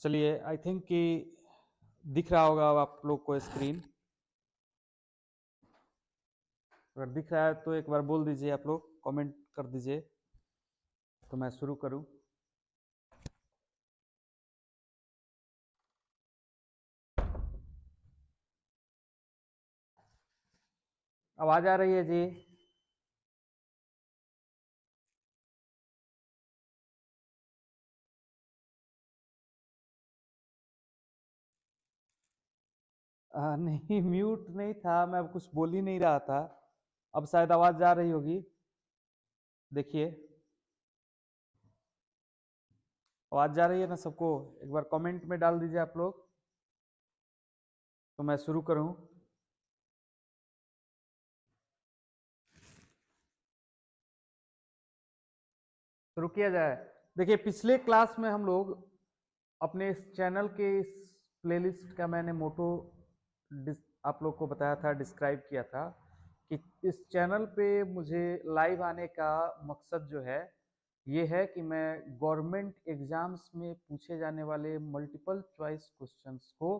चलिए, I think कि दिख रहा होगा अब आप लोग को स्क्रीन। अगर दिख रहा है तो एक बार बोल दीजिए, आप लोग कमेंट कर दीजिए तो मैं शुरू करूं। आवाज आ रही है जी? नहीं, म्यूट नहीं था, मैं अब कुछ बोल ही नहीं रहा था। अब शायद आवाज जा रही होगी। देखिए, आवाज जा रही है ना सबको? एक बार कमेंट में डाल दीजिए आप लोग तो मैं शुरू करूं। शुरू किया जाए। देखिए, पिछले क्लास में हम लोग अपने इस चैनल के इस प्लेलिस्ट का मैंने मोटो आप लोग को बताया था, डिस्क्राइब किया था कि इस चैनल पे मुझे लाइव आने का मकसद जो है ये है कि मैं गवर्नमेंट एग्जाम्स में पूछे जाने वाले मल्टीपल चॉइस क्वेश्चंस को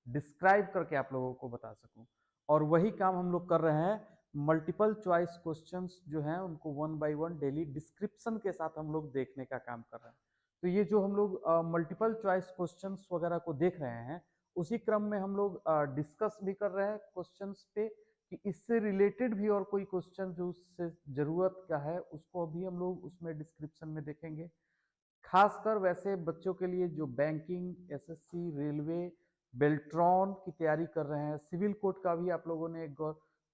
डिस्क्राइब करके आप लोगों को बता सकूं। और वही काम हम लोग कर रहे हैं। मल्टीपल चॉइस क्वेश्चंस जो हैं उनको one by one daily description के साथ हम लोग देखने का काम कर रहे हैं। तो ये जो हम लोग मल्टीपल चॉइस क्वेश्चंस वगैरह को देख रहे हैं, उसी क्रम में हम लोग डिस्कस भी कर रहे हैं क्वेश्चंस पे कि इससे रिलेटेड भी और कोई क्वेश्चन जो उससे जरूरत का है उसको भी हम लोग उसमें डिस्क्रिप्शन में देखेंगे। खासकर वैसे बच्चों के लिए जो बैंकिंग, एसएससी, रेलवे, बेल्ट्रॉन की तैयारी कर रहे हैं, सिविल कोड का भी आप लोगों ने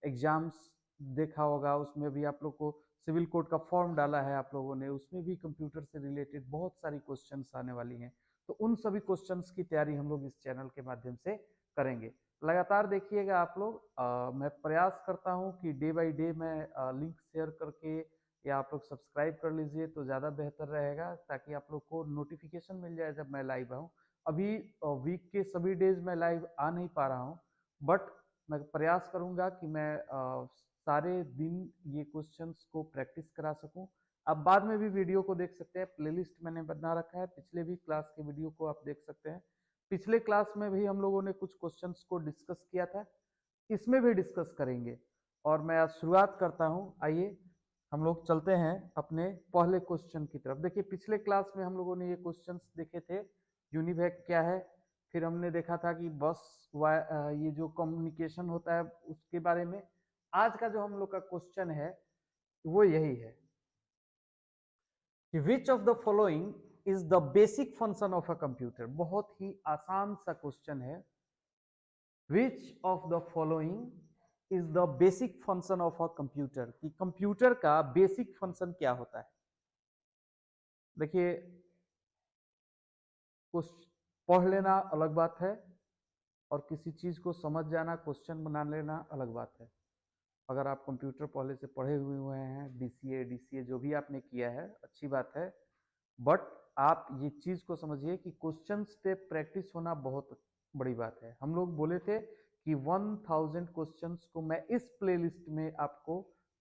एग्जाम्स देखा होगा, उसमें भी आप लोग को सिविल कोड का फॉर्म डाला है आप लोगों ने, उसमें भी कंप्यूटर से रिलेटेड बहुत सारी क्वेश्चंस आने वाली हैं। तो उन सभी क्वेश्चंस की तैयारी हम लोग इस चैनल के माध्यम से करेंगे। लगातार देखिएगा आप लोग। मैं प्रयास करता हूं कि डे बाय डे मैं लिंक शेयर करके या आप लोग सब्सक्राइब कर लीजिए तो ज़्यादा बेहतर रहेगा, ताकि आप लोग को नोटिफिकेशन मिल जाए जब मैं लाइव आऊँ। अभी वीक के सभी डेज मैं लाइव आ नहीं पा रहा हूँ, बट मैं प्रयास करूंगा कि मैं सारे दिन ये क्वेश्चंस को प्रैक्टिस करा सकूं। आप बाद में भी वीडियो को देख सकते हैं, प्लेलिस्ट मैंने बना रखा है, पिछले भी क्लास के वीडियो को आप देख सकते हैं। पिछले क्लास में भी हम लोगों ने कुछ क्वेश्चंस को डिस्कस किया था, इसमें भी डिस्कस करेंगे। और मैं आज शुरुआत करता हूं। आइए हम लोग चलते हैं अपने पहले क्वेश्चन की तरफ। देखिए, पिछले क्लास में हम लोगों ने ये क्वेश्चंस देखे थे, यूनिवैक क्या है, फिर हमने देखा था कि बस ये जो कम्युनिकेशन होता है उसके बारे में। आज का जो हम लोग का क्वेश्चन है वो यही है कि which of the following is the basic function of a computer. बहुत ही आसान सा क्वेश्चन है। Which of the following is the basic function of a computer, कि कंप्यूटर का बेसिक फंक्शन क्या होता है। देखिए, कुछ पढ़ लेना अलग बात है और किसी चीज को समझ जाना, क्वेश्चन बना लेना अलग बात है। अगर आप कंप्यूटर पहले से पढ़े हुए हैं, बीसीए डीसीए जो भी आपने किया है, अच्छी बात है, बट आप ये चीज को समझिए कि क्वेश्चंस पे प्रैक्टिस होना बहुत बड़ी बात है। हम लोग बोले थे कि 1000 क्वेश्चंस को मैं इस प्लेलिस्ट में आपको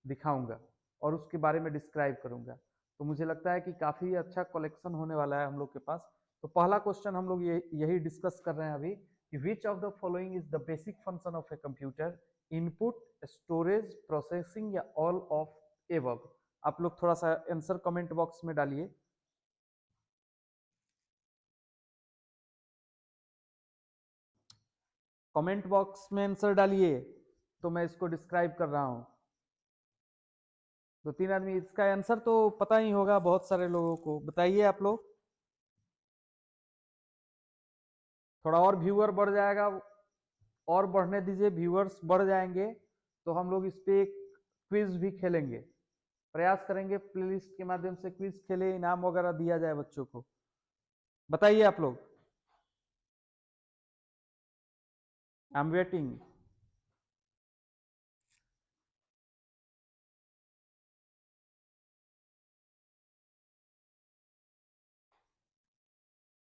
दिखाऊंगा और उसके बारे में डिस्क्राइब करूंगा। तो मुझे लगता है कि काफी अच्छा कलेक्शन होने वाला है हम लोग के पास। तो पहला क्वेश्चन हम लोग यही डिस्कस कर रहे हैं अभी कि which of the following is the basic function of a computer. Input, storage, processing या ऑल ऑफ एबव। आप लोग थोड़ा सा आंसर कमेंट बॉक्स में डालिए। कमेंट बॉक्स में आंसर डालिए तो मैं इसको डिस्क्राइब कर रहा हूं। दो तीन आदमी, इसका आंसर तो पता ही होगा बहुत सारे लोगों को, बताइए आप लोग। थोड़ा और व्यूअर बढ़ जाएगा, और बढ़ने दीजिए, व्यूअर्स बढ़ जाएंगे तो हम लोग इस पे एक क्विज भी खेलेंगे। प्रयास करेंगे प्लेलिस्ट के माध्यम से क्विज खेले, इनाम वगैरह दिया जाए बच्चों को। बताइए आप लोग। I am waiting.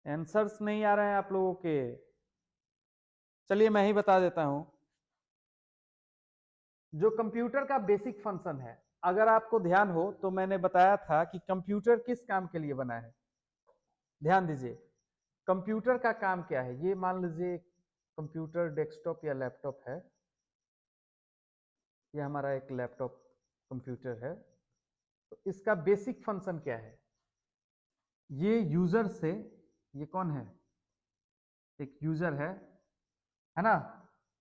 आंसर्स नहीं आ रहे हैं आप लोगों के। चलिए मैं ही बता देता हूं। जो कंप्यूटर का बेसिक फंक्शन है, अगर आपको ध्यान हो तो मैंने बताया था कि कंप्यूटर किस काम के लिए बना है। ध्यान दीजिए, कंप्यूटर का काम क्या है? ये मान लीजिए कंप्यूटर डेस्कटॉप या लैपटॉप है, ये हमारा एक लैपटॉप कंप्यूटर है। तो इसका बेसिक फंक्शन क्या है? ये यूजर से, ये कौन है? एक यूजर है ना?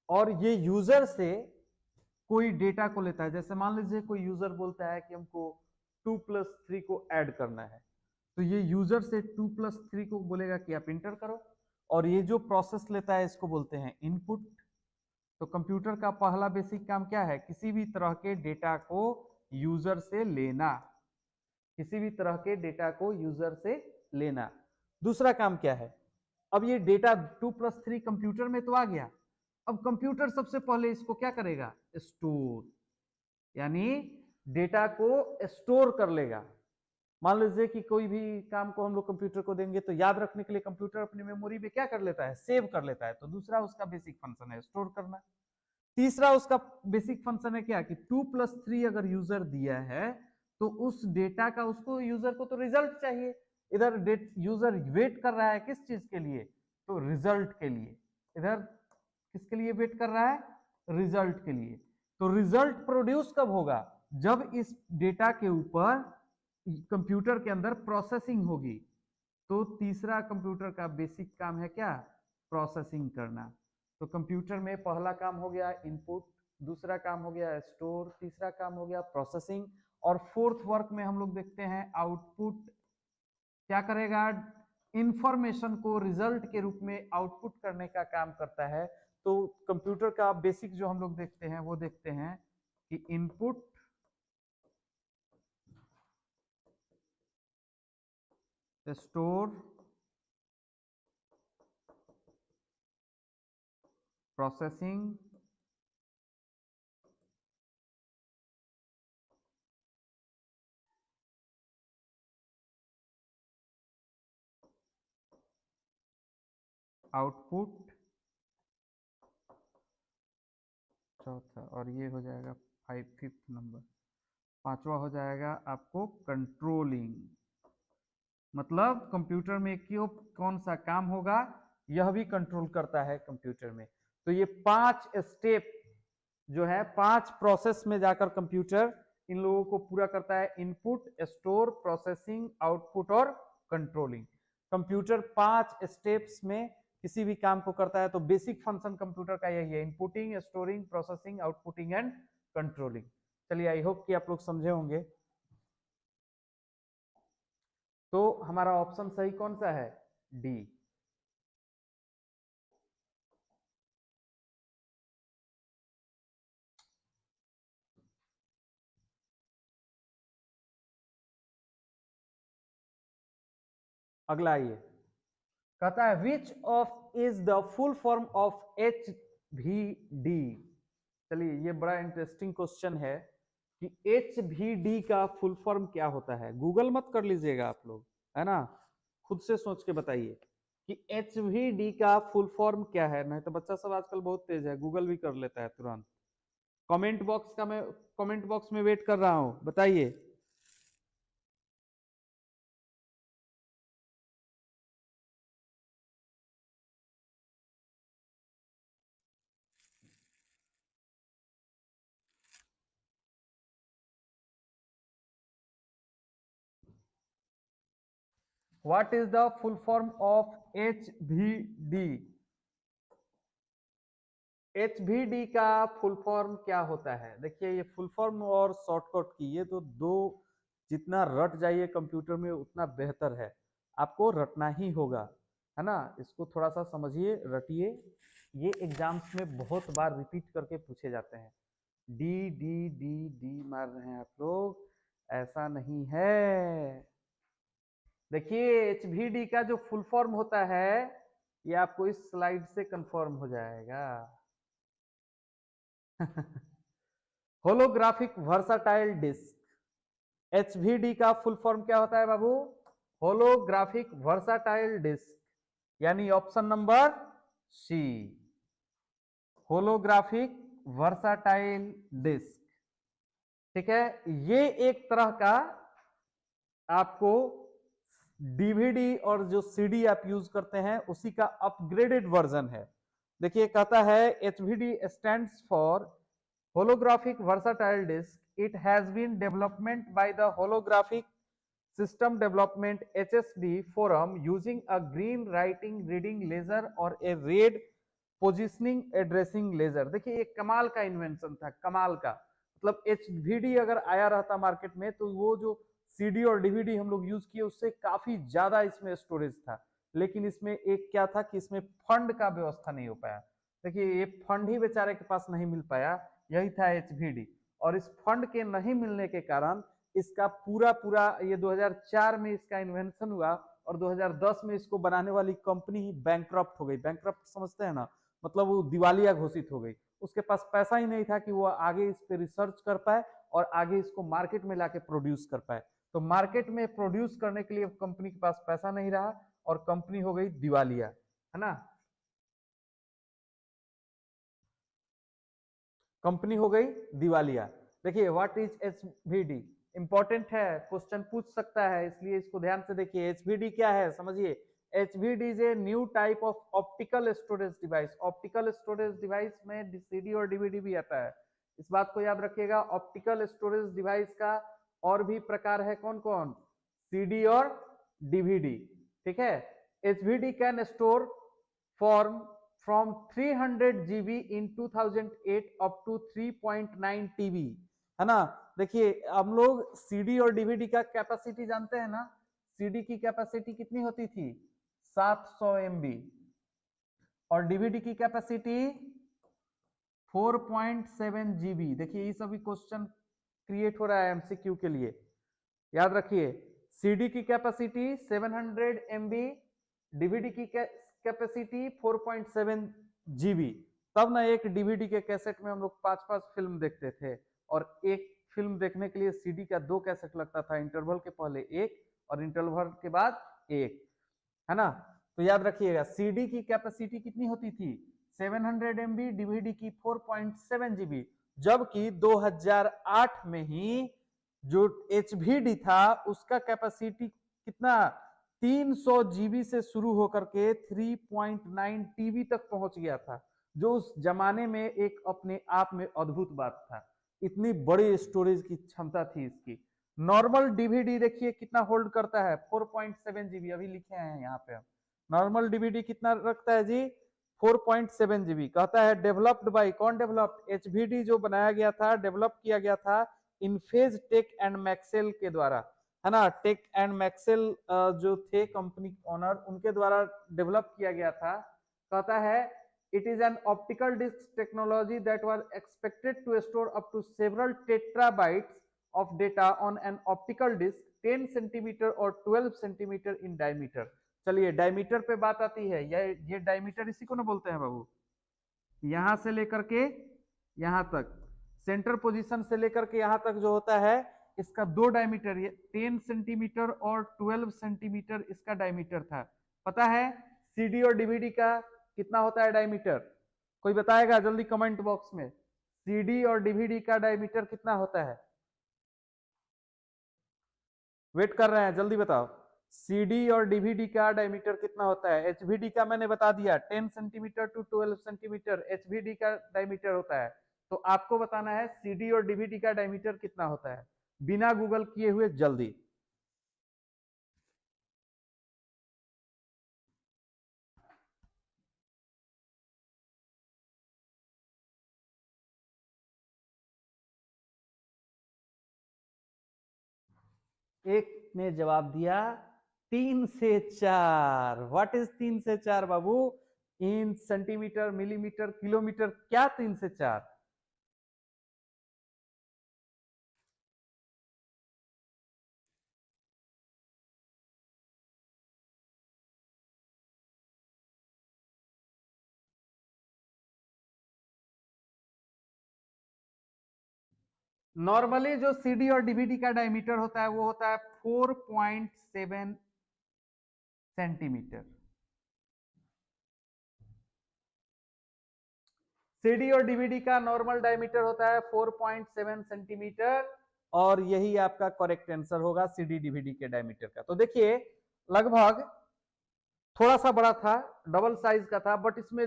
और ये यूजर से कोई डेटा को लेता है। जैसे मान लीजिए कोई यूजर बोलता है कि हमको 2+3 को ऐड करना है, तो ये यूजर से 2+3 को बोलेगा कि आप इंटर करो, और ये जो प्रोसेस लेता है इसको बोलते हैं इनपुट। तो कंप्यूटर का पहला बेसिक काम क्या है? किसी भी तरह के डेटा को यूजर से लेना, किसी भी तरह के डेटा को यूजर से लेना। दूसरा काम क्या है? अब ये डेटा 2+3 कंप्यूटर में तो आ गया, अब कंप्यूटर सबसे पहले इसको क्या करेगा? स्टोर, यानी डेटा को स्टोर कर लेगा। मान लीजिए कि कोई भी काम को हम लोग कंप्यूटर को देंगे तो याद रखने के लिए कंप्यूटर अपनी मेमोरी में क्या कर लेता है? सेव कर लेता है। तो दूसरा उसका बेसिक फंक्शन है स्टोर करना। तीसरा उसका बेसिक फंक्शन है क्या? कि 2+3 अगर यूजर दिया है तो उस डेटा का उसको यूजर को तो रिजल्ट चाहिए। इधर यूजर वेट कर रहा है किस चीज के लिए? तो रिजल्ट के लिए। इधर किसके लिए वेट कर रहा है? रिजल्ट के लिए। तो रिजल्ट प्रोड्यूस कब होगा? जब इस डेटा के ऊपर कंप्यूटर के अंदर प्रोसेसिंग होगी। तो तीसरा कंप्यूटर का बेसिक काम है क्या? प्रोसेसिंग करना। तो कंप्यूटर में पहला काम हो गया इनपुट, दूसरा काम हो गया स्टोर, तीसरा काम हो गया प्रोसेसिंग, और फोर्थ वर्क में हम लोग देखते हैं आउटपुट। क्या करेगा? इंफॉर्मेशन को रिजल्ट के रूप में आउटपुट करने का काम करता है। तो कंप्यूटर का बेसिक जो हम लोग देखते हैं वो देखते हैं कि इनपुट, स्टोर, प्रोसेसिंग, आउटपुट, चौथा, और ये हो जाएगा फिफ्थ नंबर। पांचवा हो जाएगा आपको कंट्रोलिंग। मतलब कंप्यूटर में क्यों कौन सा काम होगा यह भी कंट्रोल करता है कंप्यूटर में। तो ये 5 स्टेप जो है, 5 प्रोसेस में जाकर कंप्यूटर इन लोगों को पूरा करता है। इनपुट, स्टोर, प्रोसेसिंग, आउटपुट और कंट्रोलिंग। कंप्यूटर 5 स्टेप्स में किसी भी काम को करता है। तो बेसिक फंक्शन कंप्यूटर का यही है, inputting, storing, processing, outputting and controlling. चलिए, आई होप कि आप लोग समझे होंगे। तो हमारा ऑप्शन सही कौन सा है? डी। अगला आइए, कहता है which of is the full form of HVD। चलिए, ये बड़ा इंटरेस्टिंग क्वेश्चन है कि HVD का फुल फॉर्म क्या होता है। गूगल मत कर लीजिएगा आप लोग, है ना, खुद से सोच के बताइए कि HVD का फुल फॉर्म क्या है। नहीं तो बच्चा सब आजकल बहुत तेज है, गूगल भी कर लेता है तुरंत। कमेंट बॉक्स का मैं कमेंट बॉक्स में वेट कर रहा हूं, बताइए। What is the full form of HVD? HVD का फुल फॉर्म क्या होता है? देखिए, ये फुल फॉर्म और शॉर्टकट की ये तो दो, जितना रट जाइए कंप्यूटर में उतना बेहतर है। आपको रटना ही होगा, है ना। इसको थोड़ा सा समझिए, रटिए। ये एग्जाम्स में बहुत बार रिपीट करके पूछे जाते हैं। डी डी डी डी मार रहे हैं आप लोग, ऐसा नहीं है। देखिए, HVD का जो फुल फॉर्म होता है ये आपको इस स्लाइड से कंफर्म हो जाएगा। Holographic versatile disc. HVD का फुल फॉर्म क्या होता है बाबू? होलोग्राफिक वर्साटाइल डिस्क, यानी option number C, holographic versatile disc. ठीक है, ये एक तरह का आपको डीवीडी और जो सीडी आप यूज करते हैं उसी का अपग्रेडेड वर्जन है। देखिए कहता है HVD stands for holographic versatile disk. It has been development by the holographic system development HSD forum using a green writing reading laser और a red positioning addressing laser। देखिए ये कमाल का इन्वेंशन था, कमाल का। मतलब HVD अगर आया रहता मार्केट में तो वो जो CD और DVD हम लोग यूज किए उससे काफी ज्यादा इसमें स्टोरेज था, लेकिन इसमें एक क्या था कि इसमें फंड का व्यवस्था नहीं हो पाया। देखिए ये फंड ही बेचारे के पास नहीं मिल पाया, यही था HVD। और इस फंड के नहीं मिलने के कारण इसका पूरा पूरा ये 2004 में इसका इन्वेंशन हुआ और 2010 में इसको बनाने वाली कंपनी ही बैंकक्रप्ट हो गई। बैंकक्रप्ट समझते हैं ना, मतलब वो दिवालिया घोषित हो गई। उसके पास पैसा ही नहीं था कि वो आगे इस पे रिसर्च कर पाए और आगे इसको मार्केट में लाके प्रोड्यूस कर पाए। तो मार्केट में प्रोड्यूस करने के लिए कंपनी के पास पैसा नहीं रहा और कंपनी हो गई दिवालिया, है ना, कंपनी हो गई दिवालिया। देखिए व्हाट इज एचवीडी, इंपॉर्टेंट है, क्वेश्चन पूछ सकता है, इसलिए इसको ध्यान से देखिए। एचवीडी क्या है समझिए। HVD is a new type of optical storage device. Optical storage device में सीडी और डीवीडी भी आता है, इस बात को याद रखिएगा। ऑप्टिकल स्टोरेज डिवाइस का और भी प्रकार है, कौन कौन, सीडी और डीवीडी, ठीक है। HVD can store form from 300 GB in 2008 up to 3.9 TB, है ना। देखिए हम लोग सीडी और डीवीडी का कैपेसिटी जानते हैं ना, सीडी की कैपेसिटी कितनी होती थी 700 MB और डीवीडी की कैपेसिटी 4.7 GB। देखिए ये सभी क्वेश्चन क्रिएट हो रहा है एमसीक्यू के लिए, याद रखिए। सीडी की कैपेसिटी 700 MB, डीवीडी की कैपेसिटी 4.7 GB। तब ना एक डीवीडी के कैसेट में हम लोग 5-5 फिल्म देखते थे और एक फिल्म देखने के लिए सीडी का 2 कैसेट लगता था, इंटरवल के पहले एक और इंटरवल के बाद एक, है ना। तो याद रखिएगा सीडी की कैपेसिटी कितनी होती थी 700 MB, डीवीडी की 4.7 GB। जबकि 2008 में ही जो एचवीडी था उसका कैपेसिटी कितना 300 GB से शुरू होकर के 3.9 TB तक पहुंच गया था, जो उस जमाने में एक अपने आप में अद्भुत बात था। इतनी बड़ी स्टोरेज की क्षमता थी इसकी। नॉर्मल डीवीडी देखिए कितना होल्ड करता है 4.7 GB, अभी लिखे हैं यहाँ पे। नॉर्मल डीवीडी कितना रखता है जी 4.7 GB। कहता है डेवलप्ड बाय, कौन डेवलप्ड, एचवीडी जो बनाया गया था, डेवलप किया गया था इनफेज टेक एंड मैक्सेल के द्वारा, है ना। टेक एंड मैक्सेल जो थे कंपनी ओनर, उनके द्वारा डेवलप किया गया था। कहता है it is an optical disc technology that was expected to store up to several terabytes of data on an optical disc 10 centimetre और 12 सेंटीमीटर इन डायमीटर। चलिए डायमीटर पे बात आती है, ये डायमीटर इसी को ना बोलते हैं बाबू, यहां से लेकर के यहां तक, सेंटर पोजीशन से लेकर के यहां तक जो होता है इसका 2 डायमीटर, ये 10 सेंटीमीटर और 12 सेंटीमीटर इसका डायमीटर था। पता है सीडी और डीवीडी का कितना होता है डायमीटर, कोई बताएगा जल्दी कमेंट बॉक्स में, सीडी और डीवीडी का डायमीटर कितना होता है, वेट कर रहे हैं जल्दी बताओ। सीडी और डीवीडी का डायमीटर कितना होता है, एचवीडी का मैंने बता दिया 10 सेंटीमीटर टू 12 सेंटीमीटर एचवीडी का डायमीटर होता है। तो आपको बताना है सीडी और डीवीडी का डायमीटर कितना होता है, बिना गूगल किए हुए जल्दी। एक ने जवाब दिया 3 से 4। व्हाट इज 3 से 4 बाबू, इंच, सेंटीमीटर, मिलीमीटर, किलोमीटर, क्या 3 से 4? नॉर्मली जो सीडी और डीवीडी का डायमीटर होता है वो होता है 4.7 सेंटीमीटर। सीडी और डीवीडी का नॉर्मल डायमीटर होता है 4.7 सेंटीमीटर और यही आपका करेक्ट आंसर होगा सीडी डीवीडी के डायमीटर का। तो देखिए लगभग थोड़ा सा बड़ा था, डबल साइज का था, बट इसमें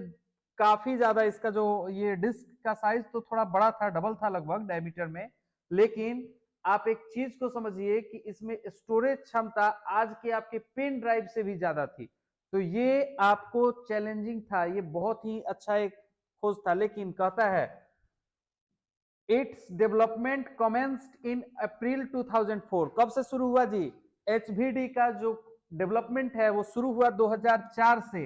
काफी ज्यादा इसका जो ये डिस्क का साइज तो थोड़ा बड़ा था, डबल था लगभग डायमीटर में। लेकिन आप एक चीज को समझिए कि इसमें स्टोरेज क्षमता आज के आपके पेन ड्राइव से भी ज्यादा थी। तो ये आपको चैलेंजिंग था, ये बहुत ही अच्छा एक खोज था। लेकिन कहता है इट्स डेवलपमेंट कमेंस्ड इन अप्रैल 2004। कब से शुरू हुआ जी? एचवीडी का जो डेवलपमेंट है वो शुरू हुआ 2004 से।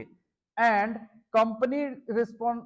And company respond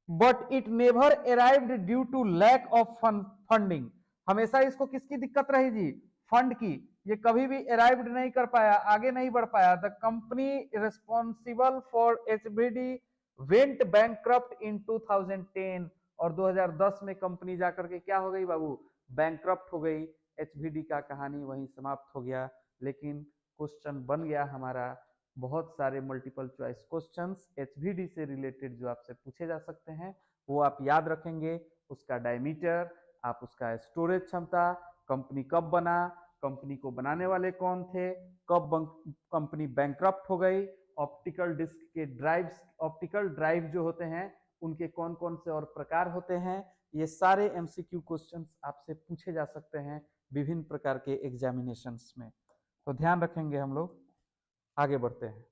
but it never arrived due to lack of funding. हमेशा इसको किसकी दिक्कत रही जी? फंड की। ये कभी भी अराइव्ड नहीं कर पाया, आगे नहीं बढ़ पाया। The company responsible for HVD went bankrupt in 2010। और 2010 में कंपनी जाकर के क्या हो गई बाबू? बैंकक्रप्ट हो गई। एचवीडी का कहानी वहीं समाप्त हो गया। लेकिन क्वेश्चन बन गया हमारा, बहुत सारे मल्टीपल चॉइस क्वेश्चंस एचवीडी से रिलेटेड जो आपसे पूछे जा सकते हैं वो आप याद रखेंगे। उसका डायमीटर, आप उसका स्टोरेज क्षमता, कंपनी कब बना, कंपनी को बनाने वाले कौन थे, कब कंपनी बैंकक्रप्ट हो गई, ऑप्टिकल डिस्क के ड्राइव्स, ऑप्टिकल ड्राइव जो होते हैं उनके कौन कौन से और प्रकार होते हैं। ये सारे एमसीक्यू क्वेश्चंस आपसे पूछे जा सकते हैं विभिन्न प्रकार के एग्जामिनेशंस में। तो ध्यान रखेंगे हम लोग। आगे बढ़ते हैं।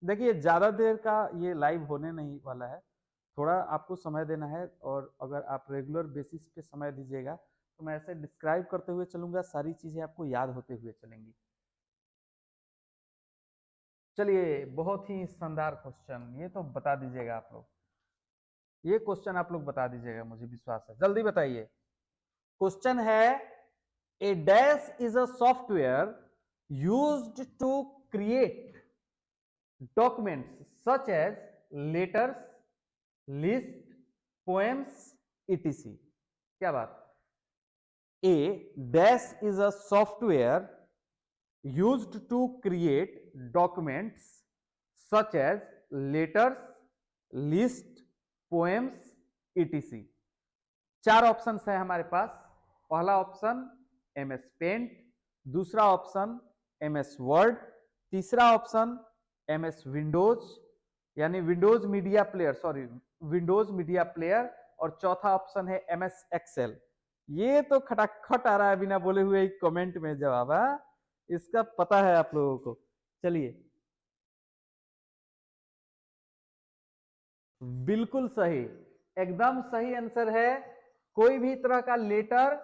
देखिए ज्यादा देर का ये लाइव होने नहीं वाला है, थोड़ा आपको समय देना है। और अगर आप रेगुलर बेसिस पे समय दीजिएगा तो मैं ऐसे डिस्क्राइब करते हुए चलूंगा, सारी चीजें आपको याद होते हुए चलेंगी। चलिए, बहुत ही शानदार क्वेश्चन, ये तो बता दीजिएगा आप लोग। ये क्वेश्चन आप लोग बता दीजिएगा, मुझे विश्वास है, जल्दी बताइए। क्वेश्चन है a dash is a software used to create documents such as letters, list, poems, etc. क्या बात? A dash is a software used to create documents such as letters, list, poems, etc. चार option है हमारे पास। पहला option MS paint, दूसरा option MS word, तीसरा option MS Windows यानी Windows media player, sorry Windows media player, और चौथा option है MS एक्सेल। ये तो खटाखट आ रहा है बिना बोले हुए कमेंट में जवाब है, इसका पता है आप लोगों को। चलिए, बिल्कुल सही, एकदम सही आंसर है। कोई भी तरह का लेटर,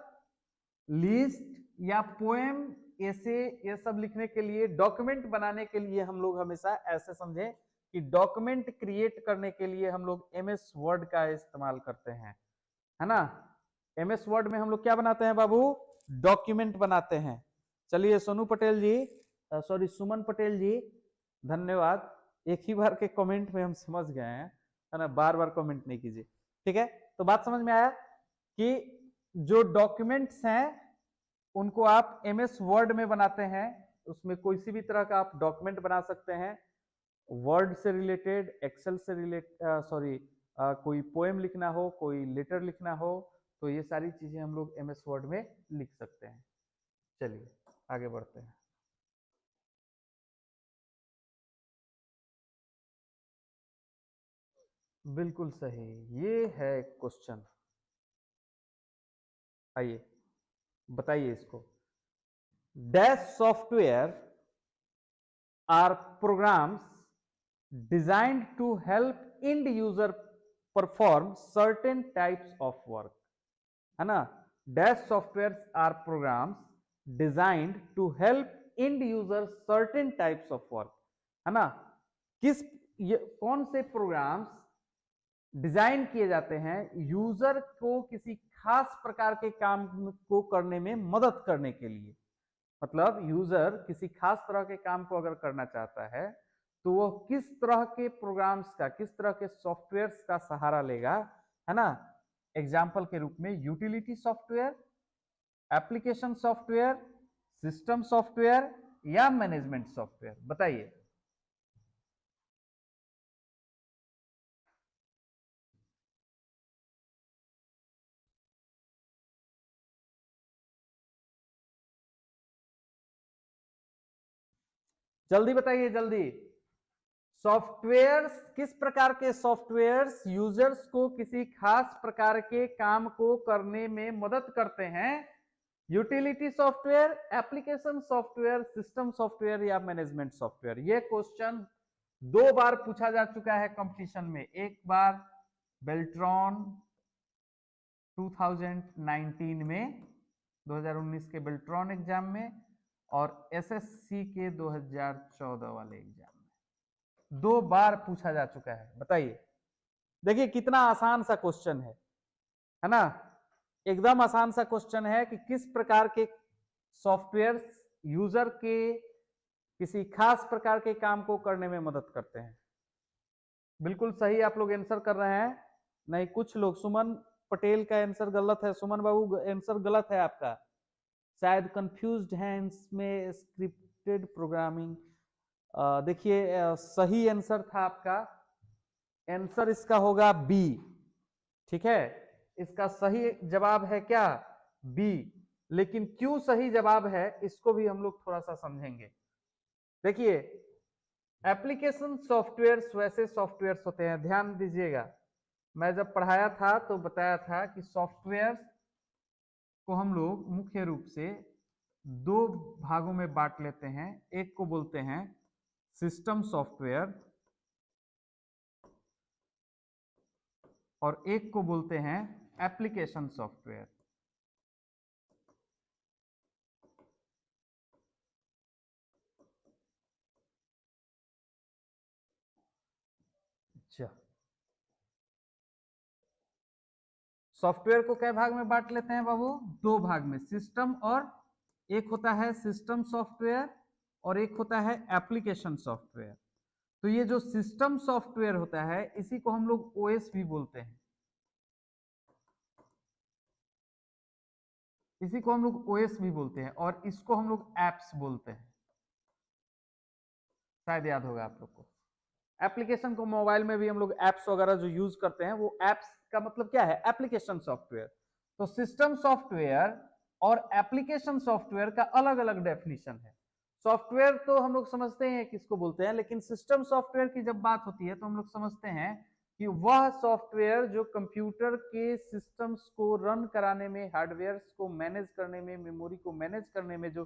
लिस्ट या पोएम, ऐसे ये सब लिखने के लिए, डॉक्यूमेंट बनाने के लिए हम लोग हमेशा ऐसे समझें कि डॉक्यूमेंट क्रिएट करने के लिए हम लोग MS वर्ड का इस्तेमाल करते हैं, है ना। MS वर्ड में हम लोग क्या बनाते हैं बाबू? डॉक्यूमेंट बनाते हैं। चलिए सोनू पटेल जी, सॉरी सुमन पटेल जी, धन्यवाद। एक ही बार के कमेंट में हम समझ गए हैं, है ना, बार बार कमेंट नहीं कीजिए। ठीक है, तो बात समझ में आया कि जो डॉक्यूमेंट्स हैं उनको आप MS वर्ड में बनाते हैं। उसमें कोई सी भी तरह का आप डॉक्यूमेंट बना सकते हैं, वर्ड से रिलेटेड, एक्सेल से रिलेटेड, सॉरी कोई पोएम लिखना हो, कोई लेटर लिखना हो, तो ये सारी चीजें हम लोग MS वर्ड में लिख सकते हैं। चलिए आगे बढ़ते हैं। बिल्कुल सही, ये है क्वेश्चन। आइए बताइए इसको। Dash software are programs designed to help end user perform certain types of work, है ना। Dash software are programs designed to help end user certain types of work, है ना। किस ये कौन से प्रोग्राम्स डिजाइन किए जाते हैं यूजर को किसी खास प्रकार के काम को करने में मदद करने के लिए। मतलब यूजर किसी खास तरह के काम को अगर करना चाहता है तो वो किस तरह के प्रोग्राम्स का, किस तरह के सॉफ्टवेयर्स का सहारा लेगा, है ना। एग्जाम्पल के रूप में utility software, application software, system software या मैनेजमेंट सॉफ्टवेयर, बताइए। जल्दी बताइए जल्दी। सॉफ्टवेयर्स, किस प्रकार के सॉफ्टवेयर्स यूजर्स को किसी खास प्रकार के काम को करने में मदद करते हैं? Utility software, application software, system software या मैनेजमेंट सॉफ्टवेयर? ये क्वेश्चन 2 बार पूछा जा चुका है कंपटीशन में। एक बार बेल्ट्रॉन 2019 में, 2019 के बेल्ट्रॉन एग्जाम में, और एसएससी के 2014 वाले एग्जाम में 2 बार पूछा जा चुका है। बताइए, देखिए कितना आसान सा क्वेश्चन है ना? एकदम आसान सा क्वेश्चन है कि किस प्रकार के सॉफ्टवेयर यूजर के किसी खास प्रकार के काम को करने में मदद करते हैं। बिल्कुल सही आप लोग आंसर कर रहे हैं। नहीं, कुछ लोग, सुमन पटेल का आंसर गलत है। सुमन बाबू आंसर गलत है आपका, शायद कंफ्यूज्ड है इसमें स्क्रिप्टेड प्रोग्रामिंग। देखिए सही आंसर था आपका, आंसर इसका होगा बी। ठीक है, इसका सही जवाब है क्या? बी। लेकिन क्यों सही जवाब है इसको भी हम लोग थोड़ा सा समझेंगे। देखिए, एप्लीकेशन सॉफ्टवेयर्स वैसे सॉफ्टवेयर्स होते हैं, ध्यान दीजिएगा, मैं जब पढ़ाया था तो बताया था कि सॉफ्टवेयर को हम लोग मुख्य रूप से 2 भागों में बांट लेते हैं। एक को बोलते हैं सिस्टम सॉफ्टवेयर और एक को बोलते हैं एप्लीकेशन सॉफ्टवेयर। अच्छा, सॉफ्टवेयर को कई भाग में बांट लेते हैं बाबू? 2 भाग में, सिस्टम और एक होता है सिस्टम सॉफ्टवेयर और एक होता है एप्लीकेशन सॉफ्टवेयर। तो ये जो सिस्टम सॉफ्टवेयर होता है इसी को हम लोग ओएस भी बोलते हैं, इसी को हम लोग ओएस भी बोलते हैं, और इसको हम लोग एप्स बोलते हैं। शायद याद होगा आप लोग को। एप्लीकेशन को मोबाइल में भी हम लोग एप्स वगैरह जो यूज करते हैं, वो एप्स का मतलब क्या है? Application software. तो सिस्टम सॉफ्टवेयर और एप्लीकेशन सॉफ्टवेयर का अलग अलग डेफिनेशन है। सॉफ्टवेयर तो हम लोग समझते हैं किसको बोलते हैं, लेकिन सिस्टम सॉफ्टवेयर की जब बात होती है तो हम लोग समझते हैं कि वह सॉफ्टवेयर जो कंप्यूटर के सिस्टम्स को रन कराने में, हार्डवेयर को मैनेज करने में, मेमोरी को मैनेज करने में जो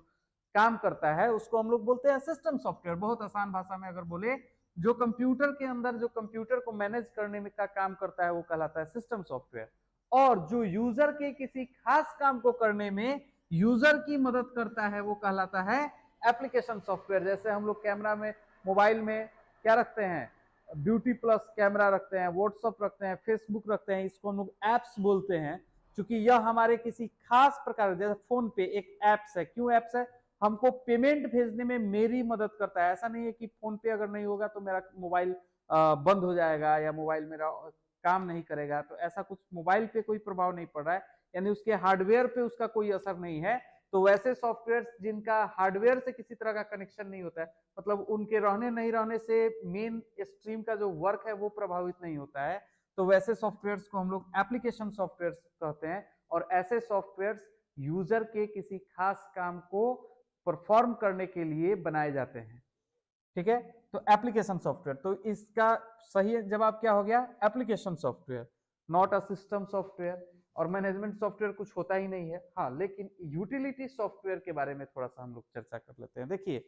काम करता है उसको हम लोग बोलते हैं सिस्टम सॉफ्टवेयर। बहुत आसान भाषा में अगर बोले, जो कंप्यूटर के अंदर जो कंप्यूटर को मैनेज करने में का काम करता है वो कहलाता है सिस्टम सॉफ्टवेयर। और जो यूजर के किसी खास काम को करने में यूजर की मदद करता है वो कहलाता है एप्लीकेशन सॉफ्टवेयर। जैसे हम लोग कैमरा में, मोबाइल में क्या रखते हैं? ब्यूटी प्लस कैमरा रखते हैं, व्हाट्सएप रखते हैं, फेसबुक रखते हैं, इसको हम लोग एप्स बोलते हैं, क्योंकि यह हमारे किसी खास प्रकार, जैसे फोन पे एक एप्स है। क्यों एप्स है? हमको पेमेंट भेजने में मेरी मदद करता है। ऐसा नहीं है कि फोन पे अगर नहीं होगा तो मेरा मोबाइल बंद हो जाएगा या मोबाइल मेरा काम नहीं करेगा, तो ऐसा कुछ मोबाइल पे कोई प्रभाव नहीं पड़ रहा है, यानी उसके हार्डवेयर पे उसका कोई असर नहीं है। तो वैसे सॉफ्टवेयर जिनका हार्डवेयर से किसी तरह का कनेक्शन नहीं होता है, मतलब उनके रहने नहीं रहने से मेन स्ट्रीम का जो वर्क है वो प्रभावित नहीं होता है, तो वैसे सॉफ्टवेयर्स को हम लोग एप्लीकेशन सॉफ्टवेयर्स कहते हैं। और ऐसे सॉफ्टवेयर्स यूजर के किसी खास काम को परफॉर्म करने के लिए बनाए जाते हैं। ठीक है, तो एप्लीकेशन सॉफ्टवेयर, तो इसका सही जवाब क्या हो गया? Application software, not a system software. और मैनेजमेंट सॉफ्टवेयर कुछ होता ही नहीं है। हाँ, लेकिन यूटिलिटी सॉफ्टवेयर के बारे में थोड़ा सा हम लोग चर्चा कर लेते हैं। देखिए,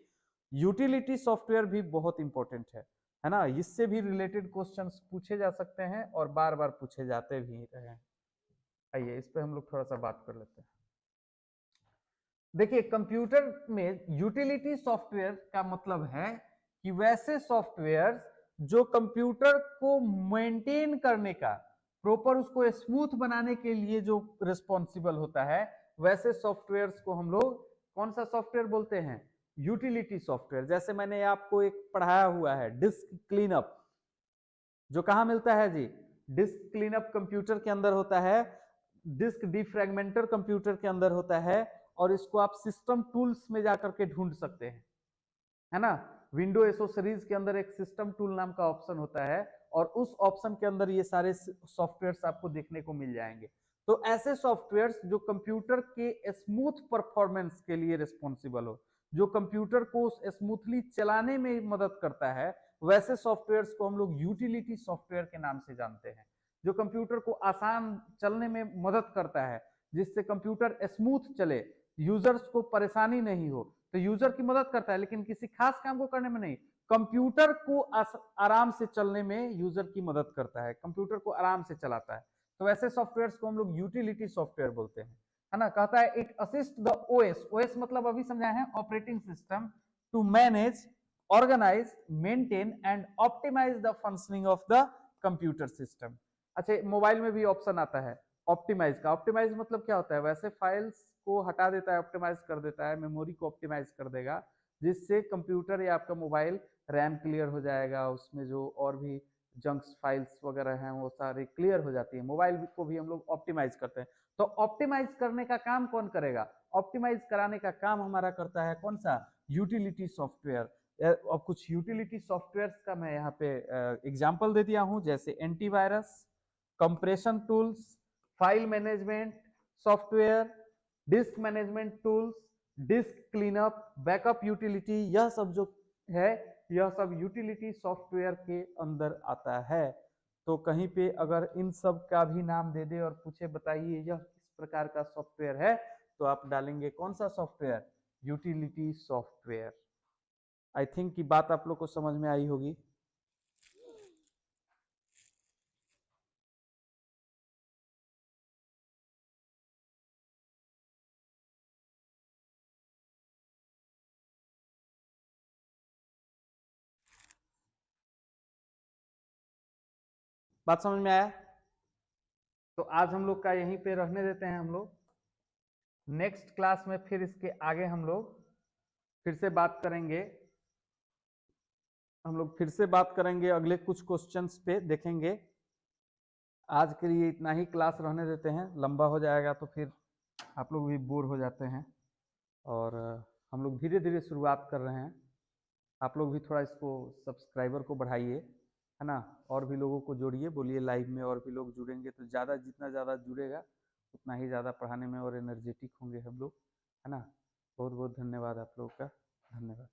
यूटिलिटी सॉफ्टवेयर भी बहुत इंपॉर्टेंट है ना? इससे भी रिलेटेड क्वेश्चंस पूछे जा सकते हैं और बार बार पूछे जाते भी रहे हैं। आइए इस पे हम लोग थोड़ा सा बात कर लेते हैं। देखिए, कंप्यूटर में यूटिलिटी सॉफ्टवेयर का मतलब है कि वैसे सॉफ्टवेयर जो कंप्यूटर को मेंटेन करने का, प्रॉपर उसको स्मूथ बनाने के लिए जो रिस्पॉन्सिबल होता है, वैसे सॉफ्टवेयर्स को हम लोग कौन सा सॉफ्टवेयर बोलते हैं? Utility software. जैसे मैंने आपको एक पढ़ाया हुआ है डिस्क क्लीनअप, जो कहाँ मिलता है जी? डिस्क क्लीनअप कंप्यूटर के अंदर होता है, डिस्क डिफ्रैगमेंटर कंप्यूटर के अंदर होता है, और इसको आप सिस्टम टूल्स में जाकर के ढूंढ सकते हैं, है ना? विंडो एसोसरीज के अंदर एक सिस्टम टूल नाम का ऑप्शन होता है, और उस ऑप्शन के अंदर ये सारे सॉफ्टवेयर्स आपको देखने को मिल जाएंगे। तो ऐसे सॉफ्टवेयर्स जो कंप्यूटर के स्मूथ परफॉर्मेंस के लिए रिस्पॉन्सिबल हो, जो कंप्यूटर को स्मूथली चलाने में मदद करता है, वैसे सॉफ्टवेयर्स को हम लोग यूटिलिटी सॉफ्टवेयर के नाम से जानते हैं। जो कंप्यूटर को आसान चलने में मदद करता है, जिससे कंप्यूटर स्मूथ चले, यूजर्स को परेशानी नहीं हो, तो यूजर की मदद करता है लेकिन किसी खास काम को करने में नहीं, कंप्यूटर को आराम से चलने में यूजर की मदद करता है, कंप्यूटर को आराम से चलाता है। तो ऐसे सॉफ्टवेयर्स को हम लोग यूटिलिटी सॉफ्टवेयर बोलते हैं, है ना। कहता है it assist the OS, OS मतलब अभी समझाए हैं operating system, to manage, organize, maintain and optimize the functioning of the computer system. अच्छा, मोबाइल में भी ऑप्शन आता है ऑप्टिमाइज का। ऑप्टिमाइज मतलब क्या होता है, वैसे फाइल्स को हटा देता है, ऑप्टिमाइज कर देता है, मेमोरी को ऑप्टिमाइज कर देगा, जिससे कंप्यूटर या आपका मोबाइल रैम क्लियर हो जाएगा, उसमें जो और भी जंक्स फाइल्स वगैरह हैं वो सारी क्लियर हो जाती है। मोबाइल को भी हम लोग ऑप्टिमाइज करते हैं। तो ऑप्टिमाइज करने का काम कौन करेगा, ऑप्टिमाइज कराने का काम हमारा करता है कौन सा, यूटिलिटी सॉफ्टवेयर। और कुछ यूटिलिटी सॉफ्टवेयर का मैं यहाँ पे एग्जांपल दे दिया हूँ, जैसे antivirus, compression tools, file management software, disc management tools, disc cleanup, backup utility, यह सब जो है यह सब यूटिलिटी सॉफ्टवेयर के अंदर आता है। तो कहीं पे अगर इन सब का भी नाम दे दे और पूछे बताइए यह किस प्रकार का सॉफ्टवेयर है, तो आप डालेंगे कौन सा software, utility software. I think की बात आप लोग को समझ में आई होगी। बात समझ में आया? तो आज हम लोग का यहीं पे रहने देते हैं। हम लोग नेक्स्ट क्लास में फिर इसके आगे हम लोग फिर से बात करेंगे, हम लोग फिर से बात करेंगे अगले कुछ क्वेश्चंस पे देखेंगे। आज के लिए इतना ही क्लास रहने देते हैं, लंबा हो जाएगा तो फिर आप लोग भी बोर हो जाते हैं। और हम लोग धीरे धीरे शुरुआत कर रहे हैं। आप लोग भी थोड़ा इसको सब्सक्राइबर को बढ़ाइए, है ना, और भी लोगों को जोड़िए, बोलिए लाइव में और भी लोग जुड़ेंगे तो ज़्यादा, जितना ज़्यादा जुड़ेगा उतना ही ज़्यादा पढ़ाने में और एनर्जेटिक होंगे हम लोग, है ना। बहुत बहुत धन्यवाद आप लोगों का, धन्यवाद।